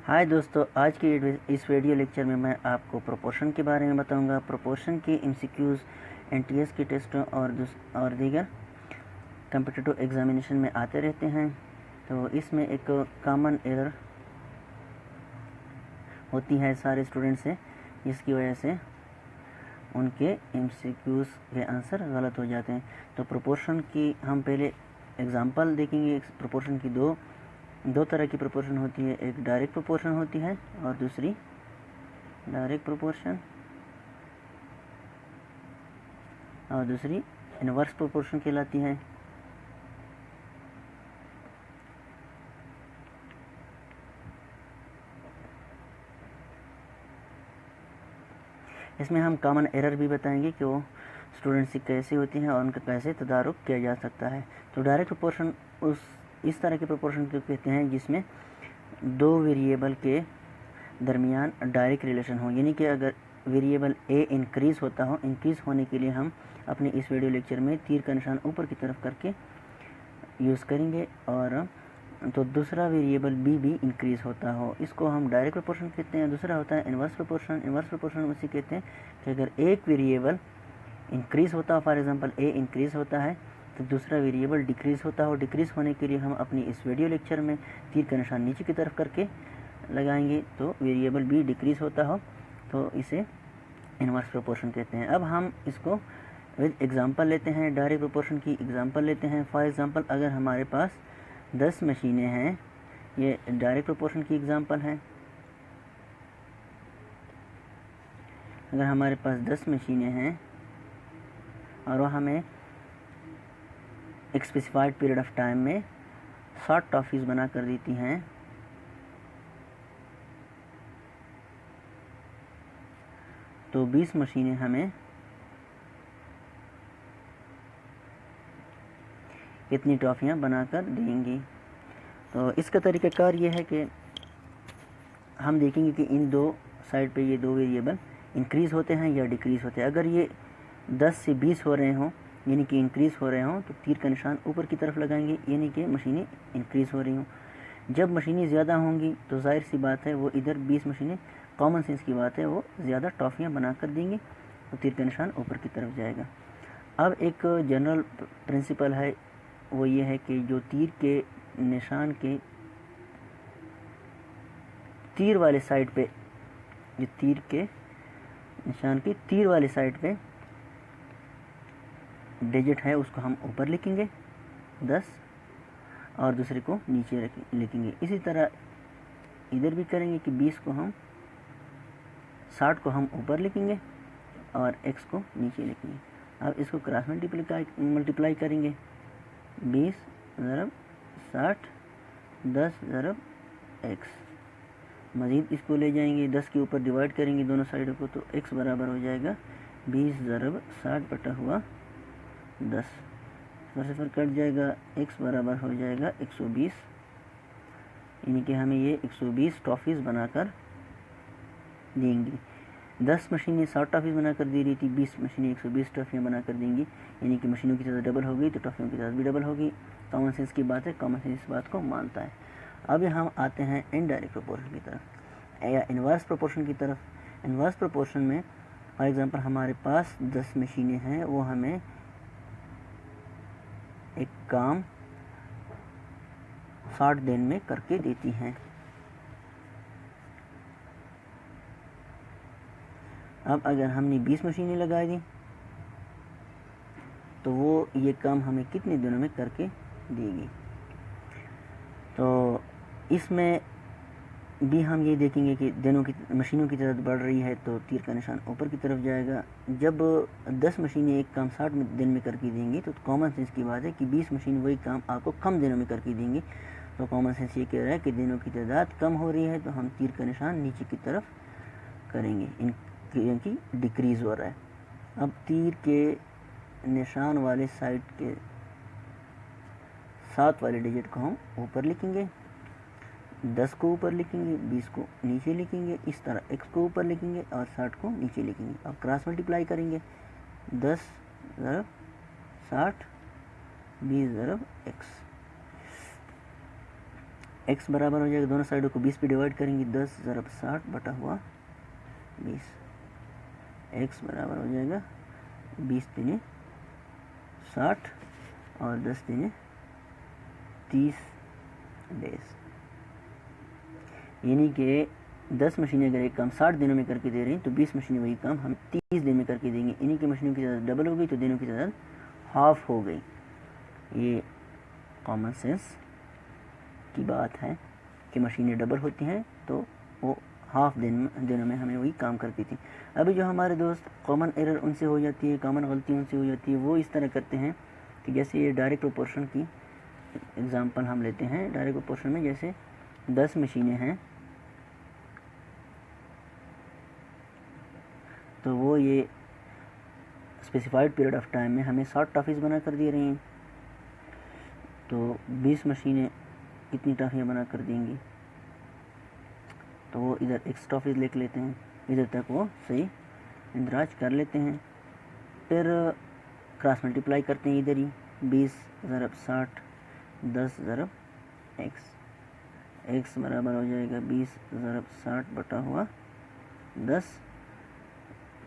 हाय दोस्तों, आज की इस वीडियो लेक्चर में मैं आपको प्रोपोर्शन के बारे में बताऊंगा। प्रोपोर्शन के एमसीक्यूज़ एनटीएस के टेस्टों और दीगर कम्पिटिटिव एग्जामिनेशन में आते रहते हैं। तो इसमें एक कॉमन एरर होती है सारे स्टूडेंट से, जिसकी वजह से उनके एमसीक्यूज़ के आंसर गलत हो जाते हैं। तो प्रोपोर्शन की हम पहले एग्जांपल देखेंगे। प्रोपोर्शन की दो तरह की प्रोपोर्शन होती है, एक डायरेक्ट प्रोपोर्शन होती है और दूसरी इनवर्स प्रोपोर्शन कहलाती है। इसमें हम कॉमन एरर भी बताएंगे कि वो स्टूडेंट्स की कैसे होती हैं और उनका कैसे तदारुक किया जा सकता है। तो डायरेक्ट प्रोपोर्शन इस तरह के प्रोपोर्शन को कहते हैं जिसमें दो वेरिएबल के दरमियान डायरेक्ट रिलेशन हो, यानी कि अगर वेरिएबल ए इंक्रीज़ होता हो, इंक्रीज़ होने के लिए हम अपने इस वीडियो लेक्चर में तीर का निशान ऊपर की तरफ करके यूज़ करेंगे, और तो दूसरा वेरिएबल बी भी इंक्रीज़ होता हो, इसको हम डायरेक्ट प्रोपोर्शन कहते हैं। दूसरा होता है इनवर्स प्रोपोर्शन। इनवर्स प्रोपोर्शन उसे कहते हैं कि अगर एक वेरिएबल इंक्रीज़ होता हो, फॉर एग्जांपल ए इंक्रीज़ होता है, तो दूसरा वेरिएबल डिक्रीज़ होता हो। डिक्रीज़ होने के लिए हम अपनी इस वीडियो लेक्चर में तीर का निशान नीचे की तरफ करके लगाएंगे, तो वेरिएबल बी डिक्रीज़ होता हो, तो इसे इनवर्स प्रोपोर्शन कहते हैं। अब हम इसको विद एग्जांपल लेते हैं, डायरेक्ट प्रोपोर्शन की एग्जांपल लेते हैं। फॉर एग्जांपल अगर हमारे पास 10 मशीनें हैं, ये डायरेक्ट प्रोपोर्शन की एग्जांपल है। अगर हमारे पास 10 मशीनें हैं और वह हमें एक स्पेसिफाइड पीरियड ऑफ टाइम में 60 टॉफ़ीज़ बना कर देती हैं, तो 20 मशीनें हमें कितनी टॉफ़ियाँ बनाकर देंगी। तो इसका तरीक़ाकार ये है कि हम देखेंगे कि इन दो साइड पे ये दो वेरिएबल इंक्रीज़ होते हैं या डिक्रीज़ होते हैं। अगर ये 10 से 20 हो रहे हों, यानी कि इंक्रीज़ हो रहे हों, तो तीर का निशान ऊपर की तरफ लगाएंगे, यानी कि मशीनें इंक्रीज़ हो रही हों। जब मशीनें ज़्यादा होंगी तो जाहिर सी बात है वो इधर 20 मशीनें, कॉमन सेंस की बात है, वो ज़्यादा टॉफ़ियाँ बना कर देंगे, तो तीर का निशान ऊपर की तरफ जाएगा। अब एक जनरल प्रिंसिपल है, वो ये है कि जो तीर के निशान के तीर वाले साइड पे, जो तीर के निशान की तीर वाली साइड पे डिजिट है उसको हम ऊपर लिखेंगे 10, और दूसरे को नीचे लिखेंगे। इसी तरह इधर भी करेंगे कि 20 को हम 60 को हम ऊपर लिखेंगे और x को नीचे लिखेंगे। अब इसको क्रॉस मल्टीप्लाई करेंगे, 20 ज़रब 60, 10 ज़रब x। मज़ीद इसको ले जाएंगे, 10 के ऊपर डिवाइड करेंगे दोनों साइडों को, तो x बराबर हो जाएगा 20 ज़रब 60 बटा हुआ 10। सिफर कट जाएगा, x बराबर हो जाएगा 120, यानी कि हमें ये 120 टॉफ़ीज़ बनाकर देंगी। 10 मशीनें 60 टॉफ़ीज़ बनाकर दे रही थी, 20 मशीनें 120 टॉफ़ियाँ बनाकर देंगी, यानी कि मशीनों की तादाद डबल हो गई, तो टॉफ़ियों की तादाद भी डबल होगी। कॉमन सेंस की बात है, कॉमन सेंस इस बात को मानता है। अब हम आते हैं इनडायरेक्ट प्रोपोर्शन की तरफ या इनवर्स प्रोपोर्शन की तरफ। इनवर्स प्रोपोर्शन में फॉर एग्जांपल हमारे पास 10 मशीनें हैं, वो हमें एक काम 60 दिन में करके देती हैं। अब अगर हमने 20 मशीनें लगा दी तो वो ये काम हमें कितने दिनों में करके देगी। तो इसमें भी हम ये देखेंगे कि मशीनों की तादाद बढ़ रही है, तो तीर का निशान ऊपर की तरफ जाएगा। जब 10 मशीनें एक काम 60 दिन में करके देंगी, तो कॉमन सेंस की बात है कि 20 मशीन वही काम आपको कम दिनों में करके देंगी। तो कॉमन सेंस ये कह रहा है कि दिनों की तादाद कम हो रही है, तो हम तीर का निशान नीचे की तरफ करेंगे, क्योंकि डिक्रीज़ हो रहा है। अब तीर के निशान वाले साइड के 7 वाले डिजिट को हम ऊपर लिखेंगे, 10 को ऊपर लिखेंगे, 20 को नीचे लिखेंगे, इस तरह x को ऊपर लिखेंगे और 60 को नीचे लिखेंगे। अब क्रॉस मल्टीप्लाई करेंगे, 10 ज़रब 60, 20 ज़रब x। x बराबर हो जाएगा, दोनों साइडों को 20 पे डिवाइड करेंगे, 10 ضرب 60 बटा हुआ 20। x बराबर हो जाएगा 20 तिने 60 और 10 तिने 30 डेज। यानी कि 10 मशीनें अगर एक काम 60 दिनों में करके दे रही हैं तो 20 मशीनें वही काम हम 30 दिन में करके देंगे। इन्हीं की मशीनों की तादाद डबल हो गई तो दिनों की तादाद हाफ हो गई। ये कॉमन सेंस की बात है कि मशीनें डबल होती हैं तो वो हाफ दिनों में हमें वही काम करती थी। अभी जो हमारे दोस्त कॉमन एरर उनसे हो जाती है, कॉमन गलती उनसे हो जाती है, वो इस तरह करते हैं कि जैसे ये डायरेक्ट प्रोपोर्शन की एग्जांपल हम लेते हैं। डायरेक्ट प्रोपोर्शन में जैसे 10 मशीनें हैं तो वो ये स्पेसिफाइड पीरियड ऑफ टाइम में हमें 60 टॉफीज़ बना कर दे रही हैं, तो 20 मशीनें कितनी टॉफियाँ बना कर देंगी, तो वो इधर एक्स टॉफीज़ लिख लेते हैं, इधर तक वो सही इंदराज कर लेते हैं। फिर क्रॉस मल्टीप्लाई करते हैं इधर ही, 20 ضرب 60 10 ضرب x बराबर हो जाएगा 20 ضرب 60 बटा हुआ 10,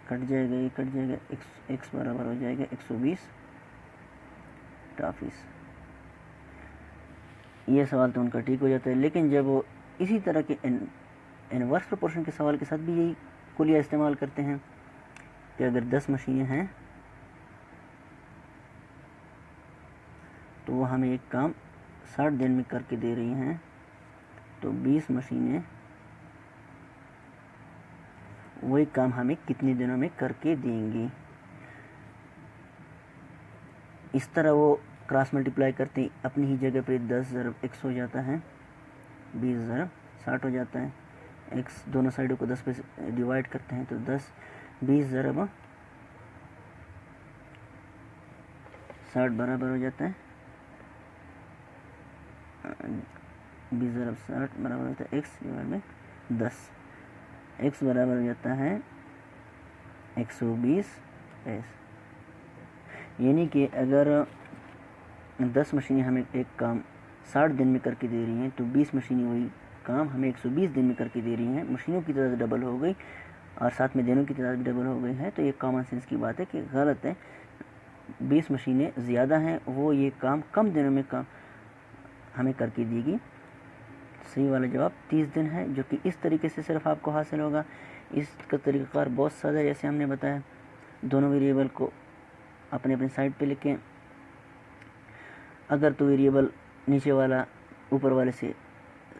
कट जाएगा, ये कट जाएगा, x बराबर हो जाएगा 120 टॉफीज़। ये सवाल तो उनका ठीक हो जाता है। लेकिन जब वो इसी तरह के इनवर्स प्रोपोर्शन के सवाल के साथ भी यही कुलिया इस्तेमाल करते हैं कि अगर 10 मशीनें हैं तो वो हमें एक काम 60 दिन में करके दे रही हैं, तो 20 मशीनें वही काम हमें कितने दिनों में करके देंगी। इस तरह वो क्रॉस मल्टीप्लाई करते अपनी ही जगह पे 10 ضرب x हो जाता है, 20 ضرب 60 हो जाता है, x दोनों साइडों को 10 पे डिवाइड करते हैं तो 20 ضرب 60 बराबर हो जाता है, 20 ضرب 60 बराबर होता है x डिवाइड में 10, x बराबर हो जाता है 120 एस। यानी कि अगर 10 मशीनें हमें एक काम 60 दिन में करके दे रही हैं तो 20 मशीनें वही काम हमें 120 दिन में करके दे रही हैं। मशीनों की तादाद डबल हो गई और साथ में दिनों की तादाद भी डबल हो गई है, तो ये कॉमन सेंस की बात है कि गलत है। 20 मशीनें ज़्यादा हैं, वो ये काम कम दिनों में काम हमें करके देगी। सही वाला जवाब 30 दिन है, जो कि इस तरीके से सिर्फ आपको हासिल होगा। इसका तरीक़ाकार बहुत सादा है, जैसे हमने बताया। दोनों वेरिएबल को अपने अपने साइड पे लिखें। अगर तो वेरिएबल नीचे वाला ऊपर वाले से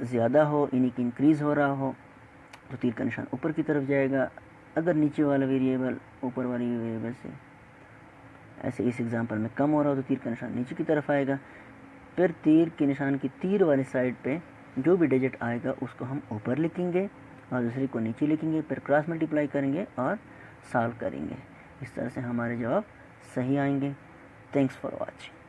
ज़्यादा हो, यानी कि इंक्रीज़ हो रहा हो, तो तीर का निशान ऊपर की तरफ जाएगा। अगर नीचे वाला वेरिएबल ऊपर वाली वेरिएबल से ऐसे इस एग्जांपल में कम हो रहा हो तो तीर का निशान नीचे की तरफ आएगा। फिर तीर के निशान की तीर वाली साइड पे जो भी डिजिट आएगा उसको हम ऊपर लिखेंगे और दूसरे को नीचे लिखेंगे, फिर क्रॉस मल्टीप्लाई करेंगे और सॉल्व करेंगे। इस तरह से हमारे जवाब सही आएंगे। Thanks for watching.